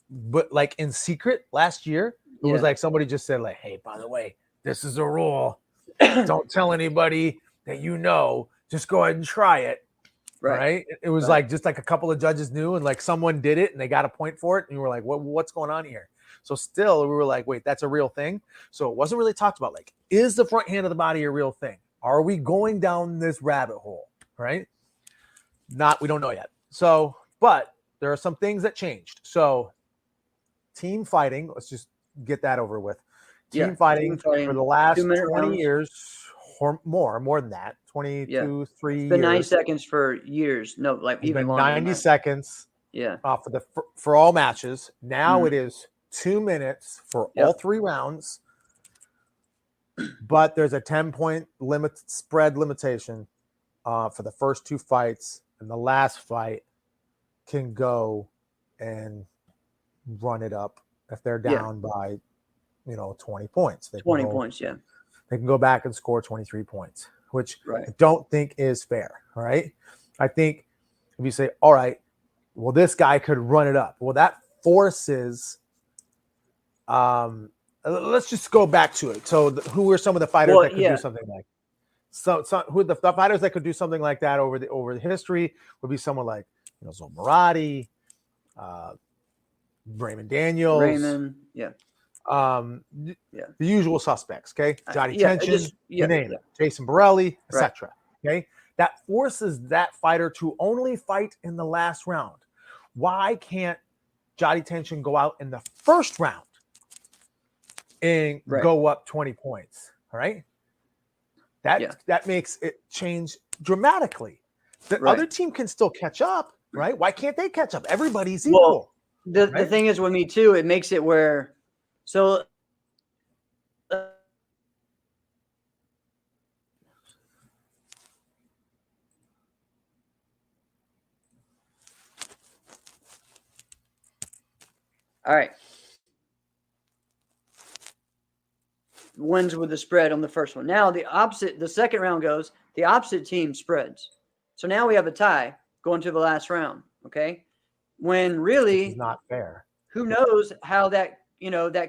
but like in secret last year, it was like somebody just said, like, "Hey, by the way, this is a rule. Don't tell anybody that just go ahead and try it." Right? It was like just like a couple of judges knew, and like someone did it, and they got a point for it, and you were like, "What's going on here?" So still, we were like, "Wait, that's a real thing." So it wasn't really talked about. Like, is the front hand of the body a real thing? Are we going down this rabbit hole? Right? We don't know yet. So, but there are some things that changed. So, team fighting. Let's just get that over with. Team fighting for the last 20 rounds. years or more than that. 22, 3 years. It's been 90 seconds for years. No, like even longer. 90 seconds. Yeah. For all matches. Now it is 2 minutes for all 3 rounds. But there's a 10-point spread limitation for the first 2 fights, and the last fight can go and run it up if they're down by 20 points. 20 points, They can go back and score 23 points, which I don't think is fair. All right. I think if you say, all right, well, this guy could run it up. Well, that forces let's just go back to it. So who were some of the fighters that could do something like who the fighters that could do something like that over the history would be someone like Zolmarati, Raymond Daniels, the usual suspects. Okay, Johnny Tension, you name it, Jason Borelli, etc. Okay, that forces that fighter to only fight in the last round. Why can't Johnny Tension go out in the first round and go up 20 points? All right. That makes it change dramatically. The other team can still catch up, right? Why can't they catch up? Everybody's equal. The thing is with me too, it makes it where all right. Wins with the spread on the first one. Now the second round goes, the opposite team spreads. So now we have a tie going to the last round. Okay. When really it's not fair. Who knows how that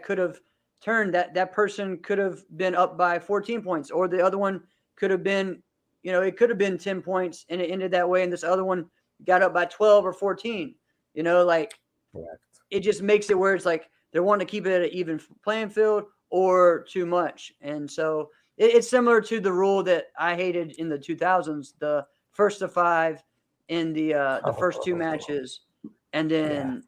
could have turned, that person could have been up by 14 points, or the other one could have been, it could have been 10 points and it ended that way. And this other one got up by 12 or 14, it just makes it where it's like they're wanting to keep it at an even playing field or too much. And so it's similar to the rule that I hated in the 2000s, the first to 5 in the first 2 matches. And then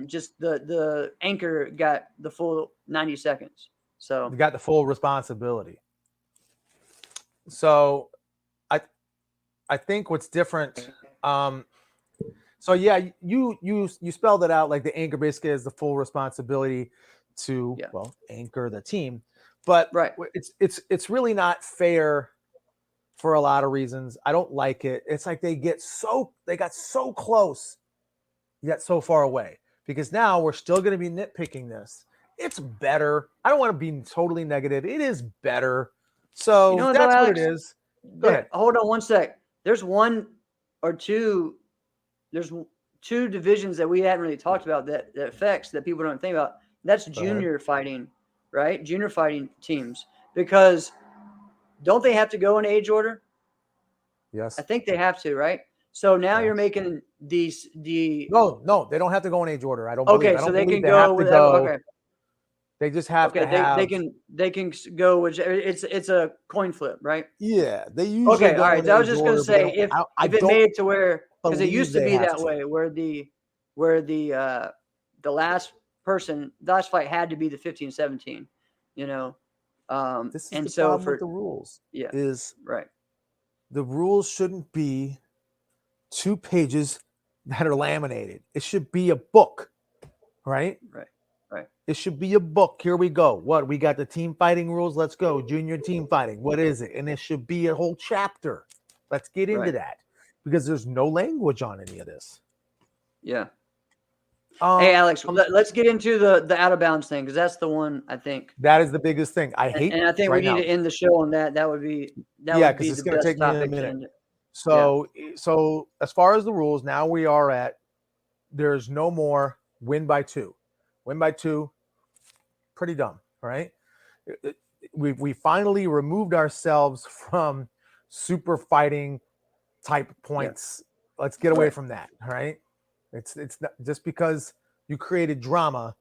just the anchor got the full 90 seconds. So you got the full responsibility. So I think what's different. So yeah, you spelled it out like the anchor basically has the full responsibility to Yeah. anchor the team, but Right. it's really not fair for a lot of reasons. I don't like it. It's like they got so close, yet so far away. Because now we're still going to be nitpicking this. It's better. I don't want to be totally negative. It is better. You So know what though, that's what it Alex? is. Go ahead. Hold on one sec. There's one or two. There's two divisions that we hadn't really talked about that affects that people don't think about. That's junior fighting, right? Junior fighting teams, because don't they have to go in age order? Yes. I think they have to, right? So now Yeah. you're making the No, they don't have to go in age order. I don't believe. okay, I so don't they believe can they have go to with go. okay. They just have Okay, to have. they can go which it's a coin flip, right? Yeah, they usually Okay, all go right. in So I was age just gonna order, but they say don't. I if it don't made it to where because it believe used to they be have that to. way where the last the last fight had to be the 15-17, you know. This is And the so problem with for the rules. yeah, Is right, the rules shouldn't be 2 pages that are laminated. It should be a book, right? right, right, It should be a book. Here we go. What we got the team fighting rules. Let's go. Junior team fighting. What is it? And it should be a whole chapter. Let's get into right. that because there's no language on any of this. Yeah. Hey Um, Alex, let's get into the out of bounds thing because that's the one I think, that is the biggest thing. I hate and I think we right need now. to end the show on that. That Yeah, would because be it's the going to best take me a topic to minute. end it. Yeah, So as far as the rules, now we are at there's no more win by two. Win by two, pretty dumb, right? We finally removed ourselves from super fighting type yeah, points. Let's get away right, from that, all right? It's not just because you created drama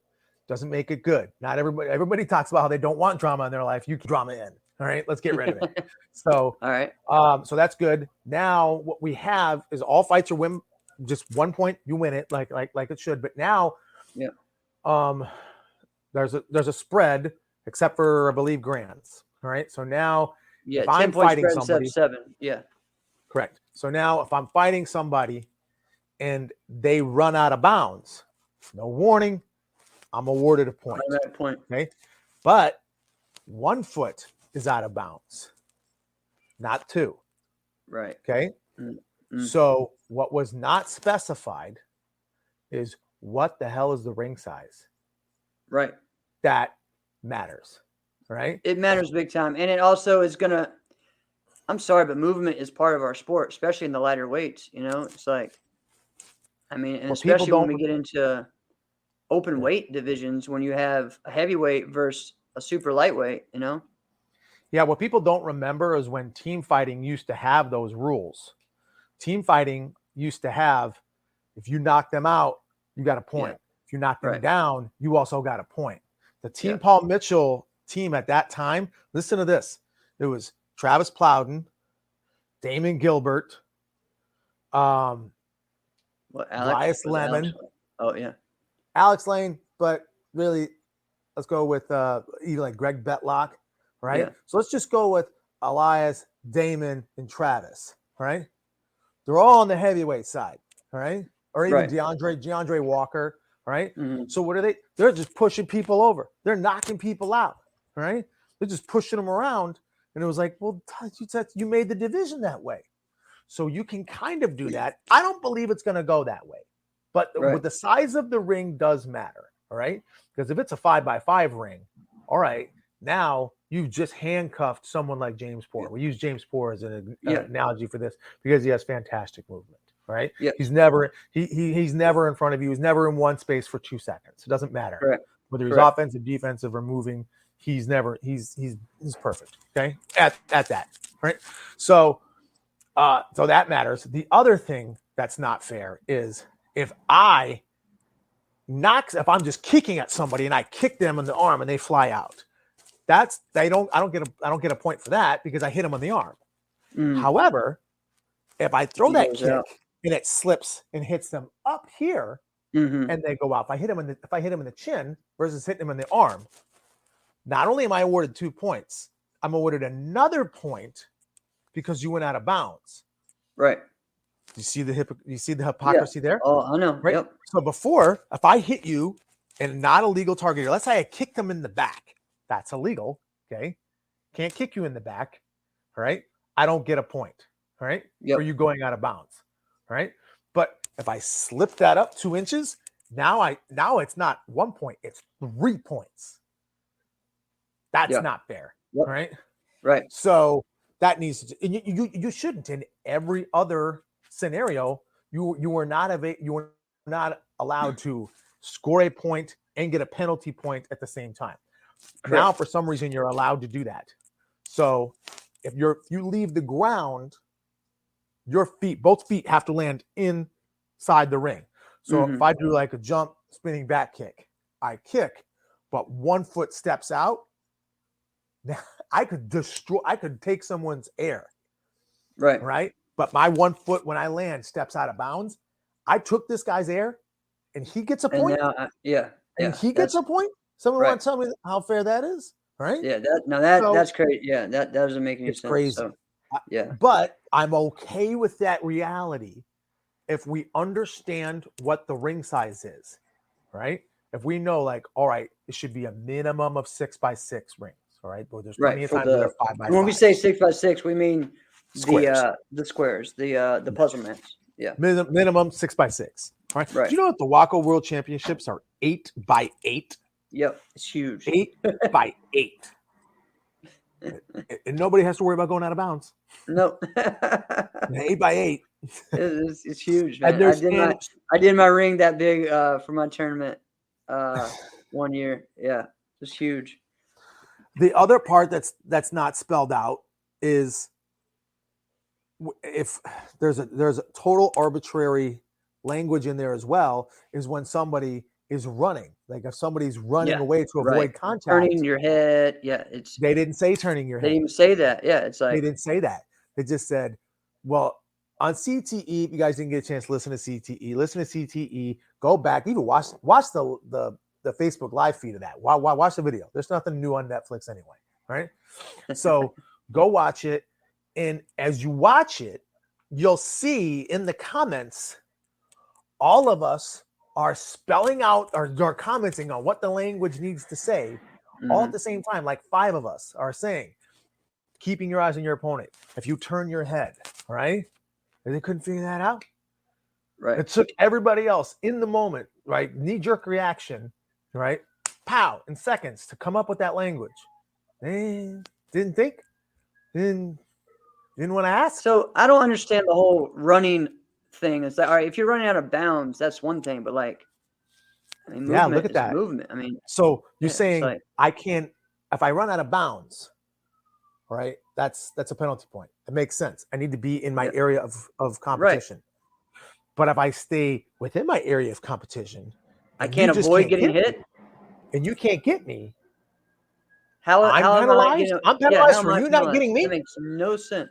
doesn't make it good. Not everybody talks about how they don't want drama in their life. You keep drama in. All right, let's get rid of it. So all right, so that's good. Now what we have is all fights are win just 1 point, you win it like it should. But now yeah, um there's a spread except for I believe grands. All right. So now yeah. if I'm 10-point fighting spread instead of somebody, 7. Yeah, correct. So now if I'm fighting somebody and they run out of bounds, no warning, I'm awarded a point. automatic point. Okay. But 1 foot is out of bounds, not 2. Right. Okay. Mm-hmm. So what was not specified is what the hell is the ring size? Right. That matters. Right. It matters big time, and it also is gonna. I'm sorry, but movement is part of our sport, especially in the lighter weights. You know, it's like, I mean, and What people especially when don't we get into open weight divisions, when you have a heavyweight versus a super lightweight. You know. Yeah, what people don't remember is when team fighting used to have those rules. Team fighting used to have if you knock them out, you got a point. Yeah. If you knock them Right. down, you also got a point. The team Yeah. Paul Mitchell team at that time, listen to this. It was Travis Plowden, Damon Gilbert, What Alex? Elias Was it Alex? Lemon, Oh yeah. Alex Lane, but really, let's go with even like Greg Betlock, right? Yeah. So let's just go with Elias, Damon, and Travis, right? They're all on the heavyweight side, all right? Or even Right. DeAndre Walker, right? Mm-hmm. So what are they? They're just pushing people over. They're knocking people out, right? They're just pushing them around. And it was like, well, you made the division that way. So you can kind of do that. I don't believe it's going to go that way. But Right. with the size of the ring does matter, all right? Because if it's a 5x5 ring, all right, now you've just handcuffed someone like James Poore. We use James Poore as an analogy for this because he has fantastic movement, right? Yeah. He's never he's never in front of you. He's never in one space for 2 seconds. It doesn't matter. Correct. Whether he's Correct. offensive, defensive, or moving, he's perfect. Okay, at that, right? So that matters. The other thing that's not fair is if I'm just kicking at somebody and I kick them in the arm and they fly out. I don't get a point for that because I hit them on the arm. However, if I throw that kick and it slips and hits them up here and they go out, if I hit them in the chin versus hitting them in the arm, not only am I awarded 2 points, I'm awarded another point because you went out of bounds. Right. You see the hypocrisy there? Oh, I know. Right. Yep. So before, if I hit you and not a legal target, let's say I kicked them in the back, that's illegal. Okay. Can't kick you in the back. All right. I don't get a point. All right. Yep. For you going out of bounds. All right. But if I slip that up 2 inches, now it's not 1 point, it's 3 points. That's not fair. Yep. All right. Right. So that needs to, and you shouldn't. In every other scenario, you were not allowed to score a point and get a penalty point at the same time. Correct. Now, for some reason, you're allowed to do that. So if you leave the ground, both feet have to land inside the ring. So if I do like a jump spinning back kick, I kick, but 1 foot steps out, now I could take someone's air. Right. But my 1 foot when I land steps out of bounds. I took this guy's air and he gets a point. And he gets a point. Someone want to tell me how fair that is? Right. Yeah. That's crazy. Yeah. That doesn't make any sense. Crazy. So, yeah. But I'm okay with that reality if we understand what the ring size is. Right. If we know, like, all right, it should be a minimum of 6x6 rings. All right. But there's plenty of times where they're 5x5. When we say 6x6, we mean squares. The squares, the puzzle mats. Yeah. Minimum 6x6. All right. Right. Do you know that the Waco World Championships are 8x8? Yep. It's huge. 8x8. And nobody has to worry about going out of bounds. No. 8x8. It's huge, man. I did my ring that big for my tournament 1 year. Yeah. It's huge. The other part that's not spelled out is if there's a total arbitrary language in there as well, is when somebody is running. Like if somebody's running away to avoid contact. Turning your head. Yeah. They didn't say turning your head. They didn't even say that. Yeah. It's like they didn't say that. They just said, well, on CTE, if you guys didn't get a chance to listen to CTE, go back, even watch the Facebook live feed of that. Watch the video. There's nothing new on Netflix anyway, right? So go watch it. And as you watch it, you'll see in the comments, all of us are spelling out or commenting on what the language needs to say all at the same time. Like 5 of us are saying, keeping your eyes on your opponent. If you turn your head, all right? And they couldn't figure that out. Right. It took everybody else in the moment, right? Knee-jerk reaction, right? Pow, in seconds to come up with that language. They didn't think. Didn't want to ask. So I don't understand the whole running thing. It's like, all right, if you're running out of bounds, that's one thing. But like, I mean, movement look at that movement. I mean, so you're saying like, I can't, if I run out of bounds, all right, that's a penalty point. It makes sense. I need to be in my area of competition. Right. But if I stay within my area of competition, I can't avoid getting hit. And you can't get me. I'm penalized. I'm penalized for you not getting me. That makes no sense.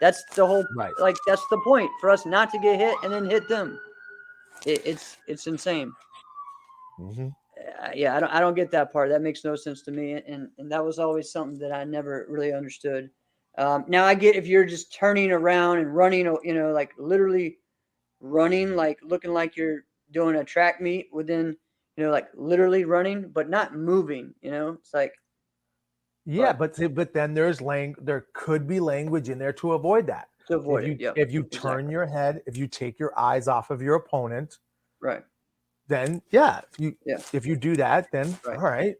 That's the whole like that's the point for us not to get hit and then hit them. It's insane. I don't get that part. That makes no sense to me, and that was always something that I never really understood. Now I get if you're just turning around and running, like literally running, like looking like you're doing a track meet within, like literally running, but not moving. It's like. Yeah, but then there could be language in there to avoid that. To avoid it, if you turn your head, if you take your eyes off of your opponent, right? Then if you do that, then all right,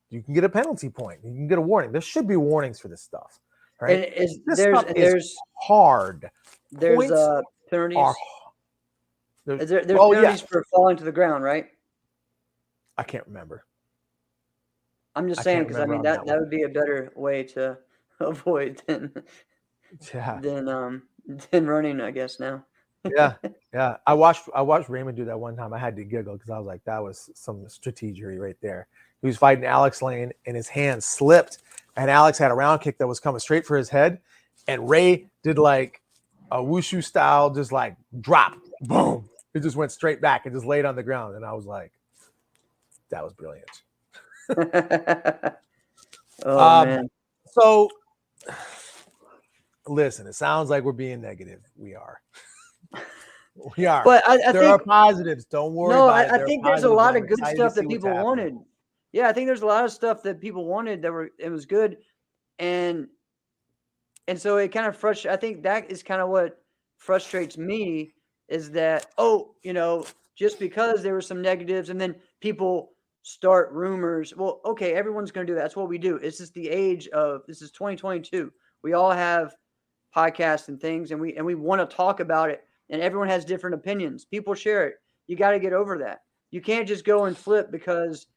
you can get a penalty point. You can get a warning. There should be warnings for this stuff, right? There's hard. There's penalties. There's penalties for falling to the ground, right? I can't remember. I'm just saying because I mean that would be a better way to avoid than running, I guess now. Yeah. I watched Raymond do that one time. I had to giggle because I was like, that was some strategery right there. He was fighting Alex Lane and his hand slipped, and Alex had a round kick that was coming straight for his head, and Ray did like a wushu style, just like drop, boom. It just went straight back and just laid on the ground, and I was like, that was brilliant. Man. So listen, it sounds like we're being negative. We are. We are. But I there think are positives. Don't worry no, about it. I There are think there's a positives. lot I'm of good excited to stuff see that what's people happening. wanted. Yeah, I think there's a lot of stuff that people wanted it was good, and so it kind of frustrates. I think that is kind of what frustrates me is that just because there were some negatives and then people start rumors. Well, okay, everyone's going to do that. That's what we do. It's just the age of this is 2022. We all have podcasts and things, and we want to talk about it, and everyone has different opinions. People share it. You got to get over that. You can't just go and flip because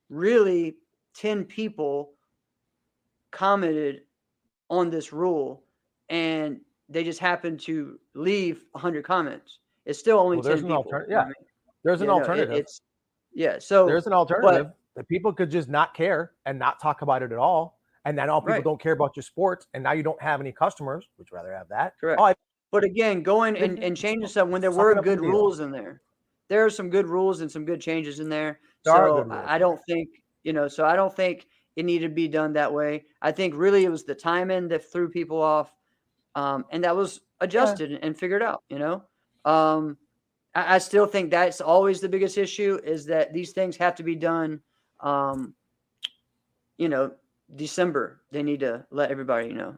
really 10 people commented on this rule and they just happen to leave 100 comments. It's still only Well, there's 10 an people. alternative. You know Yeah, what I mean? there's an Yeah, no, alternative. So there's an but alternative that people could just not care and not talk about it at all. And then all people right, don't care about your sports. And now you don't have any customers. Would you rather have that? correct. Oh, I But again, going and changing something when there suck were it up good and deal. rules in there. There are some good rules and some good changes in there. There are So good rules. I don't think, so I don't think it needed to be done that way. I think really it was the timing that threw people off. And that was adjusted and figured out, I still think that's always the biggest issue is that these things have to be done, December. They need to let everybody know,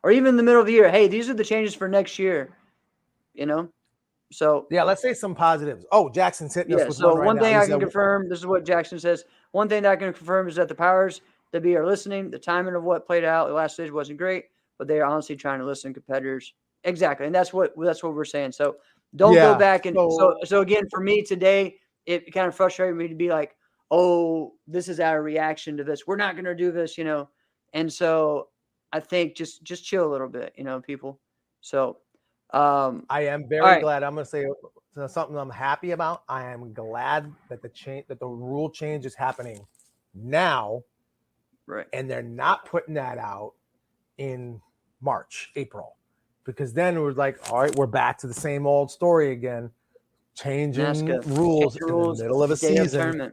or even in the middle of the year. Hey, these are the changes for next year, So Yeah, let's say some positives. Oh, Jackson's hitting us with so one right one now. thing He I said, can confirm, this is what Jackson says. One thing that I can confirm is that the powers that be are listening. The timing of what played out the last stage wasn't great, but they are honestly trying to listen to competitors. Exactly. And that's what we're saying. So don't go back. And so again, for me today, it kind of frustrated me to be like, oh, this is our reaction to this. We're not going to do this, And so I think just chill a little bit, people. So I am very glad. I'm going to say something I'm happy about. I am glad that the rule change is happening now. Right. And they're not putting that out in March, April, because then we're like, all right, we're back to the same old story again, changing naska rules in the middle of a season,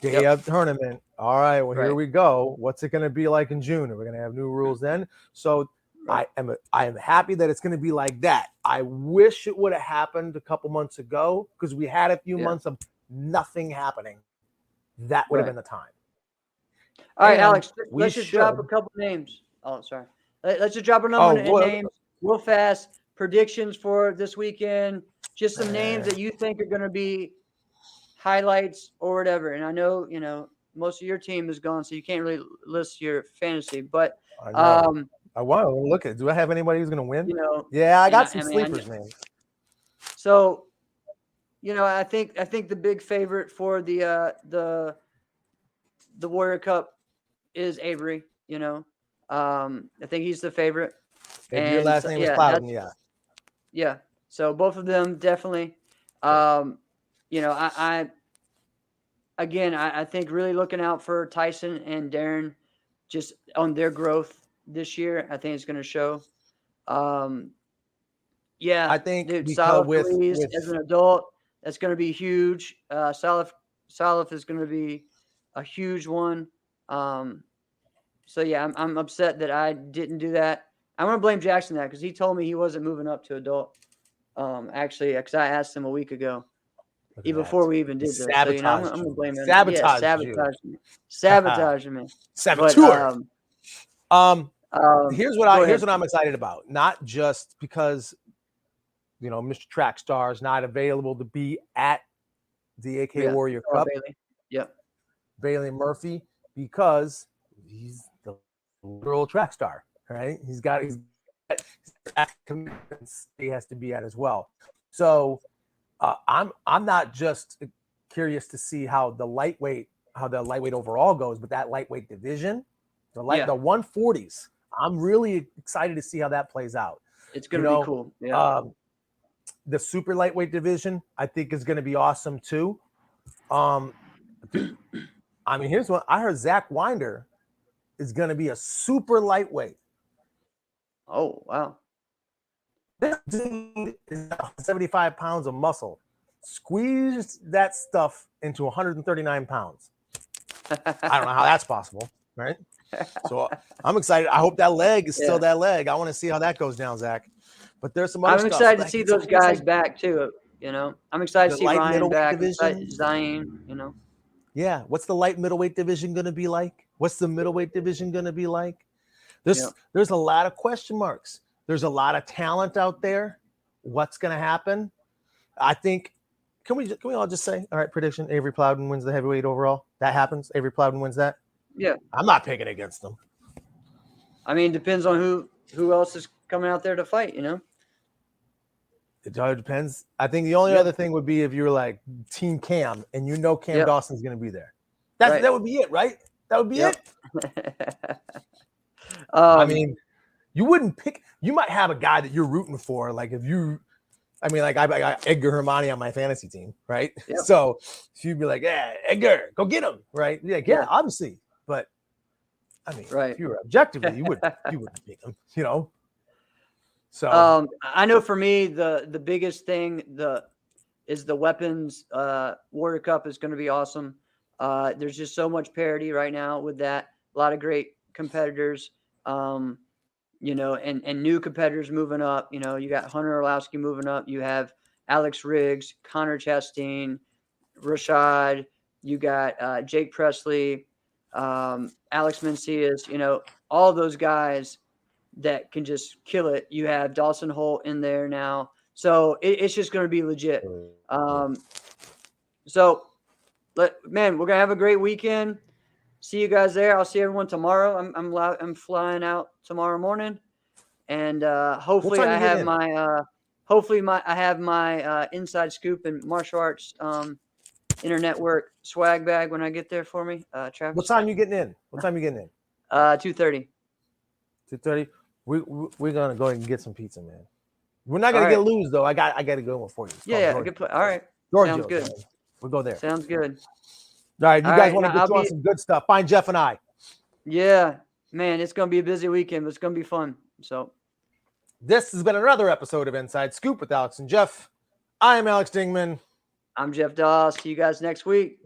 day of tournament. All right, well, here we go. What's it going to be like in June? Are we going to have new rules then? So I am happy that it's going to be like that. I wish it would have happened a couple months ago because we had a few months of nothing happening. That would have been the time. All right, Alex, let's just drop a couple names. Oh, sorry. Let's just drop a number and names real fast. Predictions for this weekend. Just some names that you think are going to be highlights or whatever. And I know, most of your team is gone, so you can't really list your fantasy. But I want to look at. Do I have anybody who's going to win? Yeah, I got some sleepers, man. So, I think the big favorite for the Warrior Cup is Avery. I think he's the favorite. If your last name is Plowden, yeah. So both of them definitely. I think really looking out for Tyson and Darren, just on their growth this year. I think it's going to show. I think Salif as an adult, that's going to be huge. Salif is going to be a huge one. So yeah, I'm upset that I didn't do that. I want to blame Jackson that because he told me he wasn't moving up to adult. Actually, because I asked him a week ago, even before we even did this. So I'm going to blame him. Sabotage me. Saboteur. Here's what I'm excited about. Not just because Mr. Track Star is not available to be at the AK Warrior Cup. Bailey Murphy, because he's the literal track star, right? He's got commitments he has to be at as well. So I'm not just curious to see how the lightweight overall goes, but that lightweight division, the 140s. I'm really excited to see how that plays out. It's going to be cool. Yeah. The super lightweight division, I think, is going to be awesome too. Here's one. I heard Zach Winder is going to be a super lightweight. Oh, wow. This dude is 75 pounds of muscle. Squeeze that stuff into 139 pounds. I don't know how that's possible. right? So I'm excited. I hope that leg is still that leg. I want to see how that goes down, Zach. But there's some other I'm stuff. excited to Like, see it's those almost guys like back too. You know, I'm excited to the see light Ryan middleweight back. I'm division. excited Zion. You know, Yeah. What's the light middleweight division going to be like? What's the middleweight division going to be like? There's a lot of question marks. There's a lot of talent out there. What's going to happen? I think. Can we all just say, all right, prediction: Avery Plowden wins the heavyweight overall. That happens. Avery Plowden wins that. Yeah. I'm not picking against them. I mean, depends on who else is coming out there to fight. You know. It depends. I think the only other thing would be if you were like Team Cam and you know Cam Dawson's going to be there. That would be it, right? That would be it. I mean, you wouldn't pick. You might have a guy that you're rooting for. Like if you, I mean, like I got Edgar Hermani on my fantasy team, right? Yep. So you'd be like, yeah, Edgar, go get him, right? Yeah, obviously. But I mean, if you were objectively, you wouldn't pick him, you know. So I know for me the biggest thing is the weapons Warrior Cup is going to be awesome. There's just so much parity right now with that. A lot of great competitors, you know, and new competitors moving up. You know, you got Hunter Orlowski moving up. You have Alex Riggs, Connor Chastain, Rashad. You got Jake Presley, Alex Mencius. You know, all those guys that can just kill it. You have Dawson Holt in there now. So it's just going to be legit. So, man, we're going to have a great weekend. See you guys there. I'll see everyone tomorrow. I'm flying out tomorrow morning. And hopefully I have my Inside Scoop and Martial Arts Internetwork swag bag when I get there for me. Travis. What time you getting in? 2:30. 2:30. We're gonna go and get some pizza, man. We're not gonna get lose though. I got a good one for you. Good play. All right. Giorgio's, sounds good. Man. We'll go there. Sounds good. All right, you guys want to get on some good stuff? Find Jeff and I. Yeah, man, it's gonna be a busy weekend, but it's gonna be fun. So this has been another episode of Inside Scoop with Alex and Jeff. I am Alex Dingman. I'm Jeff Doss. See you guys next week.